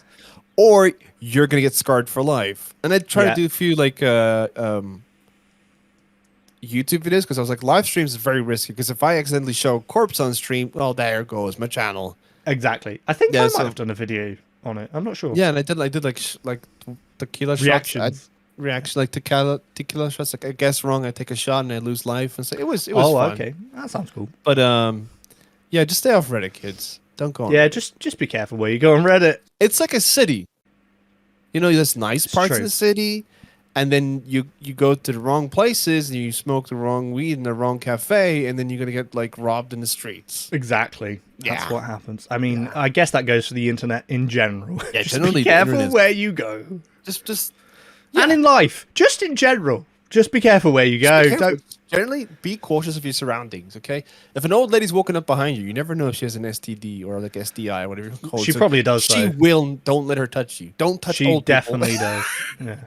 or you're gonna get scarred for life. And I tried to do a few like YouTube videos because I was like, live streams is very risky because if I accidentally show a corpse on stream, well, there goes my channel. Exactly. I think I might have done a video on it. I'm not sure. Yeah, and I did like tequila reactions. Reaction like tequila shots. Like I guess wrong, I take a shot and I lose life, and so it was. Oh, fun. Okay, that sounds cool. But yeah, just stay off Reddit, kids. Don't go on. Yeah, just be careful where you go on Reddit. It's like a city. There's nice parts of the city, and then you go to the wrong places and you smoke the wrong weed in the wrong cafe, and then you're gonna get like robbed in the streets. Exactly. That's what happens. I mean, Yeah. I guess that goes for the internet in general. Yeah, just generally be the careful internet's- where you go. Just And in life, just in general, just be careful where you go. be careful. Don't. Generally, be cautious of your surroundings. Okay, if an old lady's walking up behind you, you never know if she has an STD or like SDI or whatever you call it. She probably does. She though. will. Don't let her touch you. Don't touch She old people. definitely does. Yeah.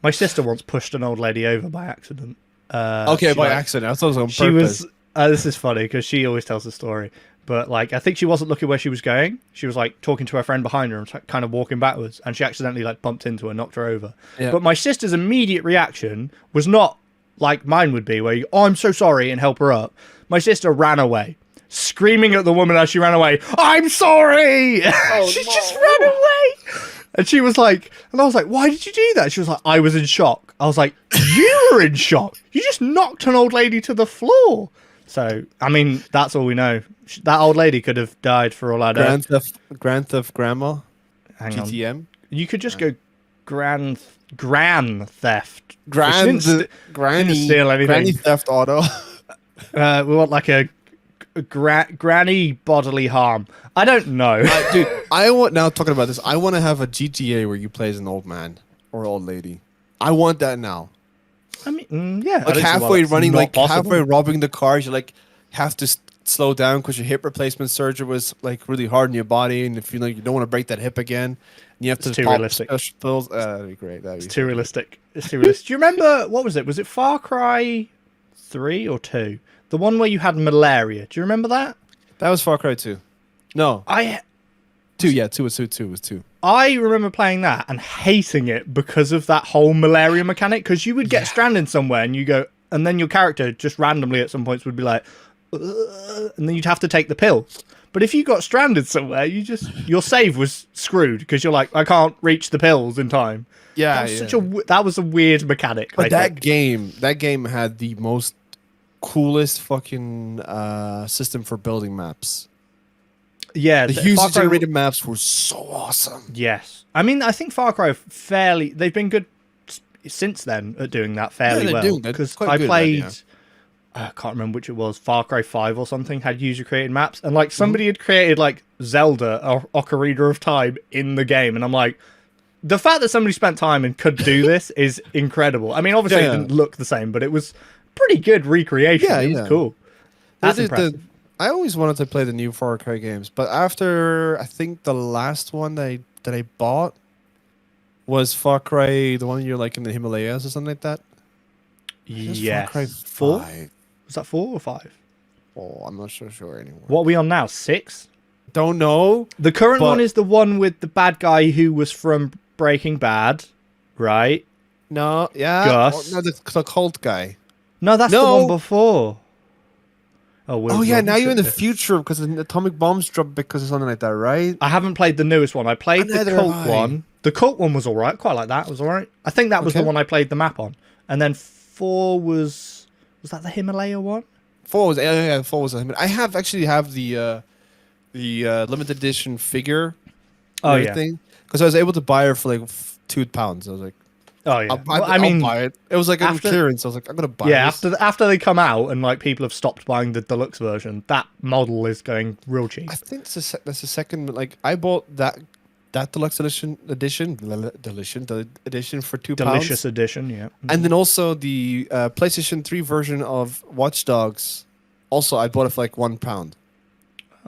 My sister once pushed an old lady over by accident. Okay, she, by like, accident. I thought it was on She purpose. was. This is funny because she always tells the story. But like, I think she wasn't looking where she was going. She was like talking to her friend behind her and kind of walking backwards, and she accidentally like bumped into her, knocked her over. Yeah. But my sister's immediate reaction was not like mine would be, where you, oh, I'm so sorry, and help her up. My sister ran away, screaming at the woman as she ran away, I'm sorry! She just ran away! And she was like, and I was like, why did you do that? She was like, I was in shock. I was like, you were in shock? You just knocked an old lady to the floor. So, I mean, that's all we know. That old lady could have died for all I know. Grand Theft Grandma. Hang on. GTM. You could just go gran theft. Granny steal anything. Granny Theft Auto. We want like a granny bodily harm. I don't know. Dude, I want now talking about this. I want to have a GTA where you play as an old man or old lady. I want that now. I mean, yeah. Like halfway running, like halfway robbing the cars. You like have to slow down because your hip replacement surgery was like really hard in your body, and if you like you don't want to break that hip again, you have to too pop realistic. special pills. That'd be great. It's too realistic. It's too realistic. Do you remember what was it? Was it Far Cry 3 or 2? The one where you had malaria. Do you remember that? That was Far Cry 2. No, 2. Yeah, 2 was 2. I remember playing that and hating it because of that whole malaria mechanic. Because you would get stranded somewhere and you go, and then your character just randomly at some points would be like, and then you'd have to take the pill. But if you got stranded somewhere, your save was screwed because you're like, I can't reach the pills in time. Yeah, that was a weird mechanic. But that game had the most coolest fucking system for building maps. Yeah, the user-generated maps were so awesome. Yes. I mean, I think Far Cry they've been good since then at doing that fairly well. Because I played, I can't remember which it was, Far Cry 5 or something, had user-created maps. And like somebody had created like Zelda, Ocarina of Time in the game. And I'm like, the fact that somebody spent time and could do this is incredible. I mean, obviously it didn't look the same, but it was pretty good recreation. Yeah, it was cool. That's impressive. I always wanted to play the new Far Cry games, but after I think the last one that I bought was Far Cry, the one you're like in the Himalayas or something like that. Yeah. Far Cry 4? Was that 4 or 5? Oh, I'm not so sure anymore. What are we on now? 6? Don't know. The current one is the one with the bad guy who was from Breaking Bad, right? No, yeah. Gus. No, the cult guy. No, that's the one before. Oh yeah, now you're in the future because the atomic bombs dropped because of something like that, right? I haven't played the newest one. I played the cult one. The cult one was alright. Quite like that. It was alright. I think that was the one I played the map on. And then 4 was that the Himalaya one? 4 was 4 was the Himalaya. I actually have the limited edition figure. Oh yeah. Because I was able to buy her for like £2. I was like, oh yeah. I'll buy it. It was like on clearance. I was like, I'm gonna buy it. Yeah, after they come out and like people have stopped buying the deluxe version, that model is going real cheap. I think that's the second. Like I bought that deluxe edition for £2. Delicious edition, yeah. And then also the PlayStation 3 version of Watch Dogs. Also, I bought it for like £1.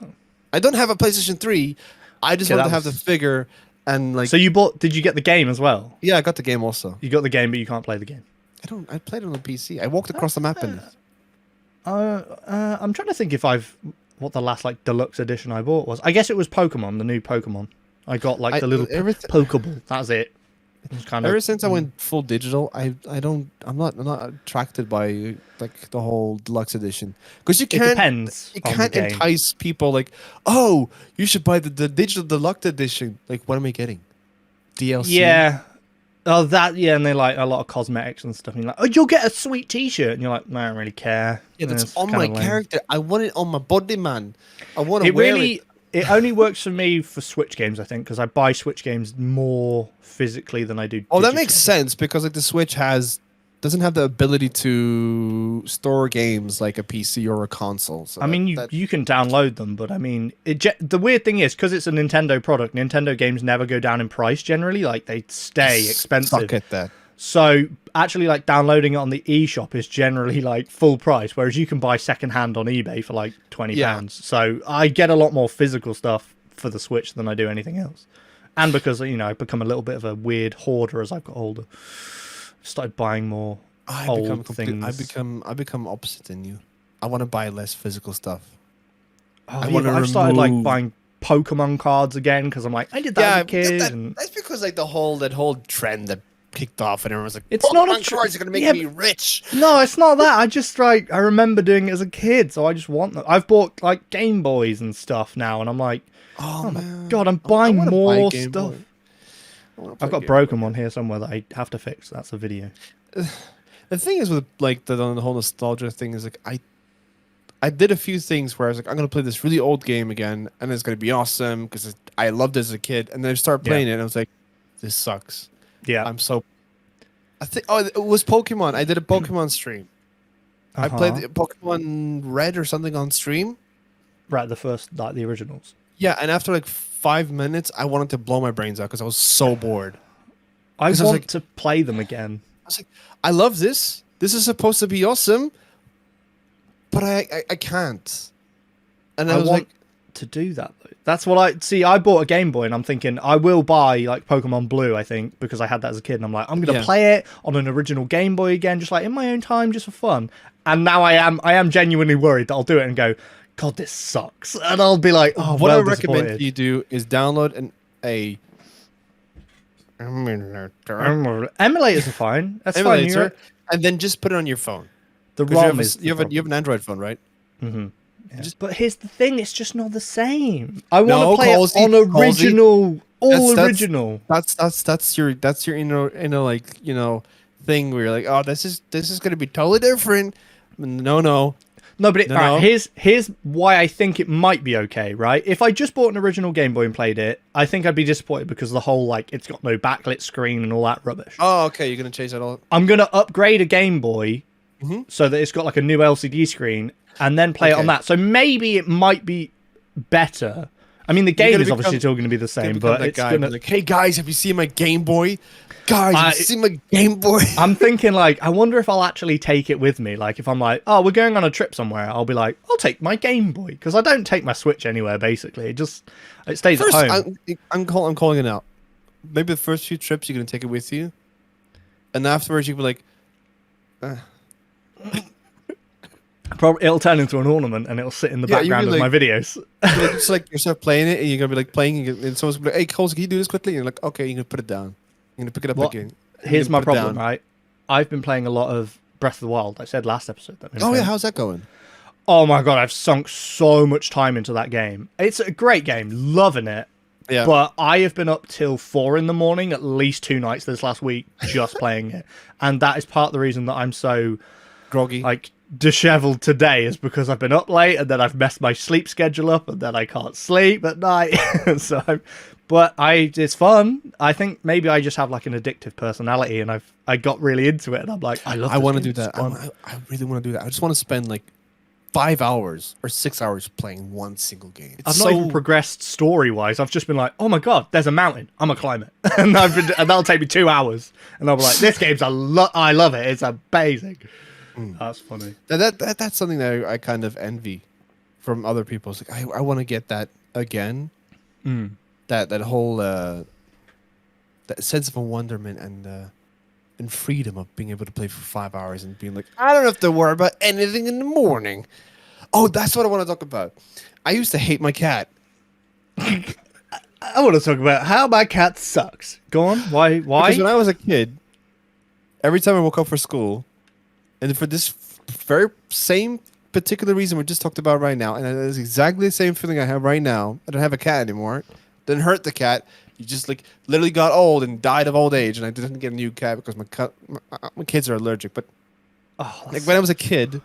Oh. I don't have a PlayStation 3. I just wanted to have the figure. And like, so did you get the game as well? Yeah, I got the game also. You got the game, but you can't play the game. I played it on the PC. I walked across the map in it. I'm trying to think what the last like deluxe edition I bought was. I guess it was Pokemon, the new Pokemon. I got like the little Pokeball. That's it. Ever since I went full digital, I'm not attracted by like the whole deluxe edition because you can't. It depends. You can't entice people like, oh, you should buy the digital deluxe edition. Like, what am I getting? DLC. Yeah. Oh, that yeah, and they like a lot of cosmetics and stuff. And you're like, oh, you'll get a sweet T-shirt, and you're like, no, I don't really care. Yeah, that's on my character. I want it on my body, man. I want to wear it. it only works for me for Switch games, I think, because I buy Switch games more physically than I do. Oh, that makes sense because like the Switch doesn't have the ability to store games like a PC or a console. So I mean, you can download them, but I mean, the weird thing is because it's a Nintendo product, Nintendo games never go down in price generally. Like they stay expensive. Suck at that. So actually, like downloading it on the eShop is generally like full price, whereas you can buy secondhand on eBay for like £20. So I get a lot more physical stuff for the Switch than I do anything else. And because I've become a little bit of a weird hoarder as I've got older, I've started buying more old things. I become opposite than you. I want to buy less physical stuff. I've started like buying Pokemon cards again because I'm like, I did that as a kid. That's because like that whole trend that kicked off and everyone was like, it's not a cards are gonna make me rich. No, it's not that. I just I remember doing it as a kid, so I just want them. I've bought like Game Boys and stuff now, and I'm like, oh my god, I'm buying more stuff. I've got a broken one here somewhere that I have to fix. That's a video. The thing is with like the whole nostalgia thing is like I did a few things where I was like, I'm gonna play this really old game again, and it's gonna be awesome because I loved it as a kid, and then I started playing it, and I was like, this sucks. Yeah, I think it was Pokemon. I did a Pokemon stream. I played Pokemon Red or something on stream. Right, the first, like the originals. Yeah, and after like 5 minutes, I wanted to blow my brains out because I was so bored. I want to play them again. I was like, I love this. This is supposed to be awesome, but I can't. And I was want to do that though. That's what I bought a Game Boy and I'm thinking I will buy like Pokemon Blue, I think, because I had that as a kid, and I'm like, I'm gonna play it on an original Game Boy again, just like in my own time, just for fun. And now I am genuinely worried that I'll do it and go, God, this sucks. And I'll be like, oh, what I recommend you do is download a emulator. Emulators are fine. That's emulator, fine. And then just put it on your phone. The ROM you have an Android phone, right? Mm-hmm. Yeah. But here's the thing: it's just not the same. I want to play it on original, original. That's your thing where you're like, oh, this is gonna be totally different. No, but here's why I think it might be okay, right? If I just bought an original Game Boy and played it, I think I'd be disappointed because the whole like it's got no backlit screen and all that rubbish. Oh, okay, you're gonna chase that all. I'm gonna upgrade a Game Boy so that it's got like a new LCD screen and then play it on that. So maybe it might be better. I mean, the game is obviously still going to be the same, but it's gonna like, hey guys, have you seen my Game Boy? Guys, have you seen my Game Boy? I'm thinking like, I wonder if I'll actually take it with me. Like if I'm like, oh, we're going on a trip somewhere, I'll be like, I'll take my Game Boy because I don't take my Switch anywhere. Basically, it stays at home. I'm calling it out. Maybe the first few trips you're going to take it with you, and afterwards you'll be like. Probably it'll turn into an ornament and it'll sit in the background of my videos. It's like you start playing it and you're gonna be like playing and someone's gonna be like, hey Colesy, can you do this quickly? And you're like, okay, you're gonna put it down. You're gonna pick it up again. Here's my problem, right? I've been playing a lot of Breath of the Wild. I said last episode that. Oh yeah, how's that going? Oh my god, I've sunk so much time into that game. It's a great game, loving it. Yeah. But I have been up till 4 a.m. at least 2 nights this last week just playing it. And that is part of the reason that I'm so groggy. Like disheveled today is because I've been up late and then I've messed my sleep schedule up and then I can't sleep at night. It's fun. I think maybe I just have like an addictive personality and I got really into it and I'm like, I want to do that. I really want to do that. I just want to spend like 5 hours or 6 hours playing one single game. I've not even progressed story-wise. I've just been like, oh my god, there's a mountain. I'm gonna climb it, and that'll take me 2 hours. And I'll be like, this game's I love it. It's amazing. That's funny. That's something that I kind of envy from other people. It's like I want to get that again. That whole that sense of wonderment and freedom of being able to play for 5 hours and being like, I don't have to worry about anything in the morning. Oh, that's what I want to talk about. I used to hate my cat. I want to talk about how my cat sucks. Go on. Why? Because when I was a kid, every time I woke up for school, and for this very same particular reason we just talked about right now, and it's exactly the same feeling I have right now. I don't have a cat anymore. Didn't hurt the cat. You just like literally got old and died of old age, and I didn't get a new cat because my kids are allergic. But like when I was a kid,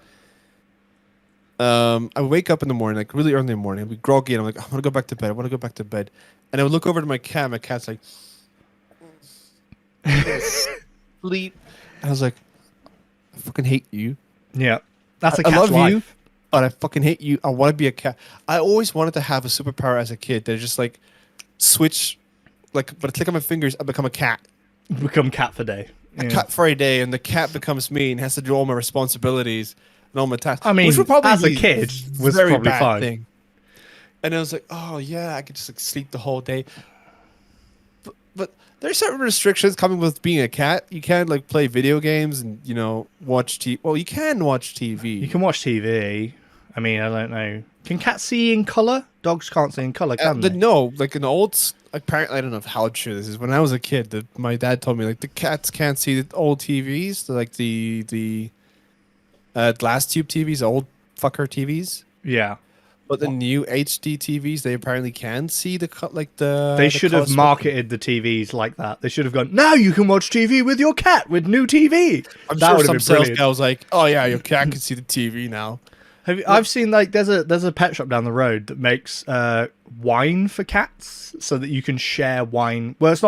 I would wake up in the morning, like really early in the morning. I'd be groggy, and I'm like, I want to go back to bed. I want to go back to bed. And I would look over to my cat. My cat's like, sleep. And I was like, I fucking hate you. Yeah, that's a I cat's love life. you, but I fucking hate you. I want to be a cat. I always wanted to have a superpower as a kid that just like switch, like, but I click on my fingers, I become a cat. Become cat for day. A cat for a day, and the cat becomes me and has to do all my responsibilities and all my tasks. I mean, which would probably as a be kid, was very probably bad fine. thing. And I was like, oh yeah, I could just like sleep the whole day. But there's certain restrictions coming with being a cat. You can't like play video games and watch TV. Well, you can watch TV. You can watch TV. I mean, I don't know. Can cats see in color? Dogs can't see in color, can they? No, like in the old. Apparently, I don't know how true this is. When I was a kid, my dad told me like the cats can't see the old TVs, like the glass tube TVs, old fucker TVs. Yeah. But the new HD TVs, they apparently can see the. They should have marketed the TVs like that. They should have gone, now you can watch TV with your cat with new TV. I'm that sure would some have been sales brilliant. guy was like, "Oh yeah, your cat can see the TV now." I've seen like there's a pet shop down the road that makes wine for cats so that you can share wine. Well, it's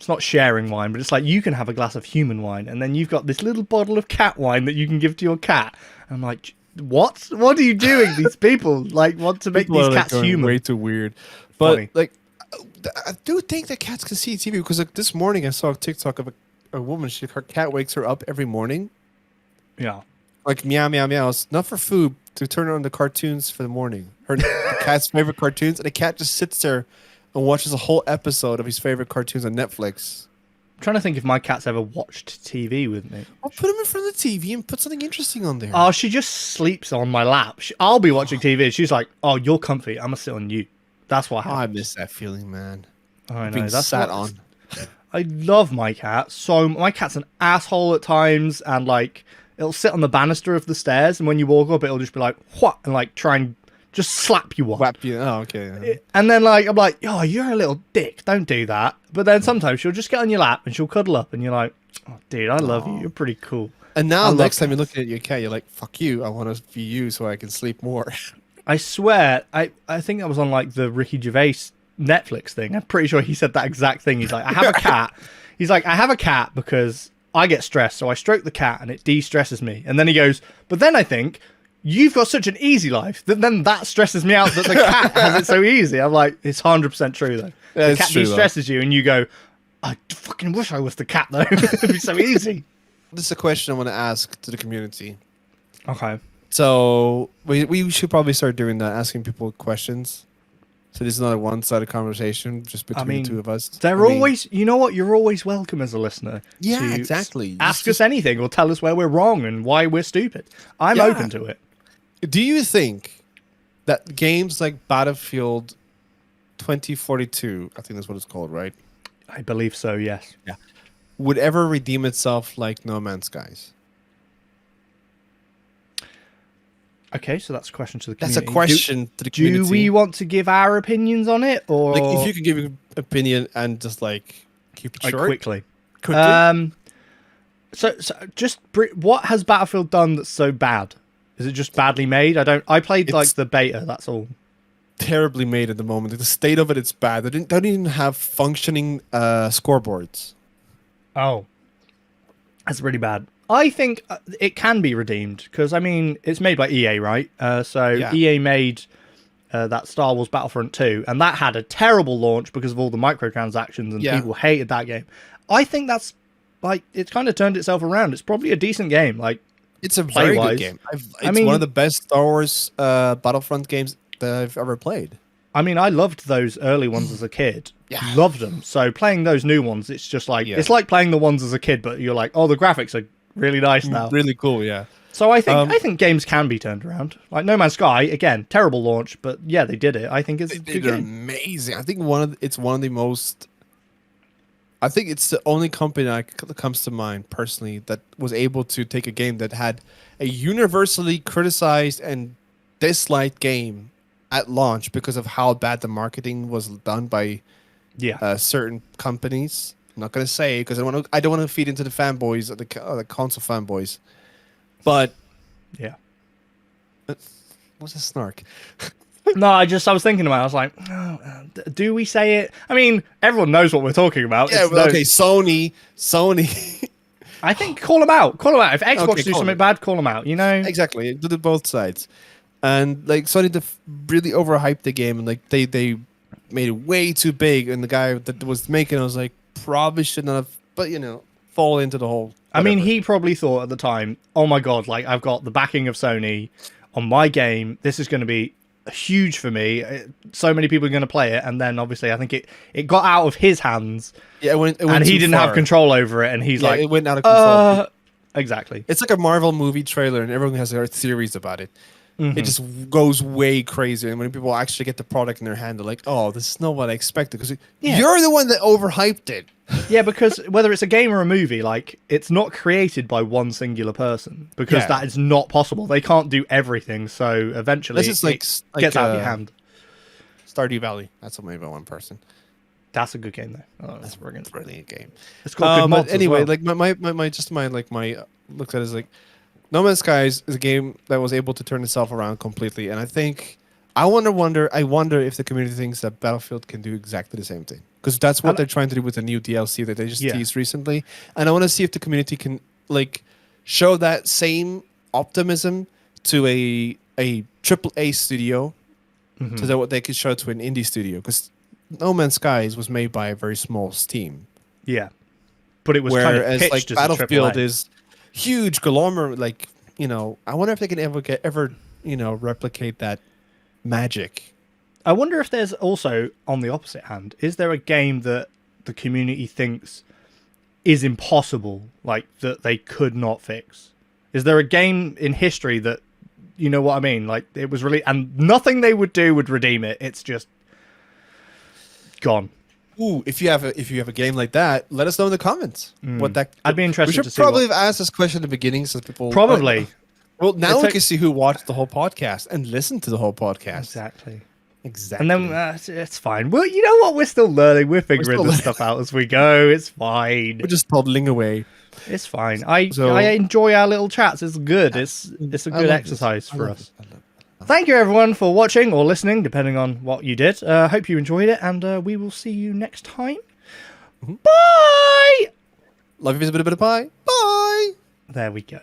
not sharing wine, but it's like you can have a glass of human wine and then you've got this little bottle of cat wine that you can give to your cat. And I'm like, what are you doing? These people like want to make these cats human. Way too weird. But Funny. like I do think that cats can see TV because like this morning I saw a TikTok of a woman. Her cat wakes her up every morning. Yeah. Like meow meow meows, not for food, to turn on the cartoons for the morning. The cat's favorite cartoons, and the cat just sits there and watches a whole episode of his favorite cartoons on Netflix. I'm trying to think if my cat's ever watched TV with me. I'll put him in front of the TV and put something interesting on there. Oh, she just sleeps on my lap. I'll be watching TV. She's like, "Oh, you're comfy. I'm gonna sit on you." That's what happens. I miss that feeling, man. I know. Being That's sat what- on. I love my cat. So my cat's an asshole at times, and like it'll sit on the banister of the stairs, and when you walk up, it'll just be like, "What?" and like try and just slap you up. Oh, okay. And then like I'm like, "Oh, you're a little dick. Don't do that." But then sometimes she'll just get on your lap and she'll cuddle up, and you're like, "Oh, dude, I love you. You're pretty cool." And now I next love time you're looking at your cat, you're like, "Fuck you. I want to be you so I can sleep more." I swear, I think that was on like the Ricky Gervais Netflix thing. I'm pretty sure he said that exact thing. He's like, I have a cat. He's like, I have a cat because I get stressed, so I stroke the cat and it de-stresses me. And then he goes, but then I think you've got such an easy life that then that stresses me out that the cat has it so easy. I'm like, it's 100% true though. Yeah, The it's cat true, de-stresses you and you go, I fucking wish I was the cat though. It'd be so easy. This is a question I want to ask to the community. Okay. So we should probably start doing that, asking people questions. So this is not a one-sided conversation just between the two of us. They're always, you know what? You're always welcome as a listener. Yeah, to exactly. Ask us anything or tell us where we're wrong and why we're stupid. I'm open to it. Do you think that games like Battlefield 2042, I think that's what it's called, right? I believe so, yes. Yeah. Would ever redeem itself like No Man's Skies? Okay, so that's a question to the community. That's a question to the community. Do we want to give our opinions on it, or like if you could give your opinion and just like keep it like short quickly? Could you? So just what has Battlefield done that's so bad? Is it just badly made? I played like the beta. That's all. Terribly made at the moment. Like, the state of it's bad. They don't even have functioning scoreboards. Oh, that's really bad. I think it can be redeemed because I mean it's made by EA, right? EA made that Star Wars Battlefront 2, and that had a terrible launch because of all the microtransactions, and people hated that game. I think that's like it's kind of turned itself around. It's probably a decent game. Like it's a very good game. It's one of the best Star Wars Battlefront games that I've ever played. I mean, I loved those early ones as a kid. Yeah. Loved them. So playing those new ones, it's just like it's like playing the ones as a kid, but you're like, oh, the graphics are really nice now. Really cool, yeah. So I think games can be turned around. Like No Man's Sky, again, terrible launch, but yeah, they did it. I think it's a good game. Amazing. I think it's one of the most. I think it's the only company that comes to mind personally that was able to take a game that had a universally criticized and disliked game at launch because of how bad the marketing was done by certain companies. I'm not gonna say because I don't want to feed into the fanboys or the console fanboys, but yeah, What's a snark? No, I was thinking about it. I was like, oh, do we say it? I mean, everyone knows what we're talking about. Yeah, well, okay, Sony. I think call them out. Call them out. If Xbox do something bad, call them out. You know exactly. Do it both sides, and like Sony really overhyped the game, and like they made it way too big, and the guy that was making it was like probably shouldn't have, but fall into the whole. Whatever. I mean, he probably thought at the time, oh my god, like I've got the backing of Sony on my game. This is going to be huge for me. So many people are going to play it, and then obviously I think it got out of his hands. Yeah, it went and he didn't have control over it, and he's like, it went out of control. Exactly. It's like a Marvel movie trailer, and everyone has their theories about it. Mm-hmm. It just goes way crazy, and when people actually get the product in their hand, they're like, "Oh, this is not what I expected." Because you're the one that overhyped it. Yeah, because whether it's a game or a movie, like it's not created by one singular person, because that is not possible. They can't do everything, so eventually it gets out of your hand. Stardew Valley. That's made by one person. That's a good game, though. Oh, that's a brilliant game. It's got good mods anyway, as well. like my looks at it is like No Man's Sky is a game that was able to turn itself around completely, and I wonder if the community thinks that Battlefield can do exactly the same thing, because that's what they're trying to do with the new DLC that they just teased recently, and I want to see if the community can like show that same optimism to a AAA studio, so that what they could show to an indie studio, because No Man's Sky was made by a very small team. Yeah, but it was whereas kind of pitched like as Battlefield a is huge conglomerate. Like I wonder if they can ever replicate that magic. I wonder if there's also, on the opposite hand, is there a game that the community thinks is impossible, like that they could not fix? Is there a game in history that, you know what I mean? Like it was really, and nothing they would do would redeem it. It's just gone. Ooh, if you have a game like that, let us know in the comments. What that I'd be interested. We should probably have asked this question at the beginning, so people probably. Well, now we can see who watched the whole podcast and listened to the whole podcast. Exactly. And then it's fine. Well, you know what? We're still learning. We're figuring this stuff out as we go. It's fine. We're just toddling away. It's fine. I enjoy our little chats. It's good. It's a good exercise for us. Thank you, everyone, for watching or listening, depending on what you did. Hope you enjoyed it, and we will see you next time. Bye! Love you, a bit of pie. Bye! There we go.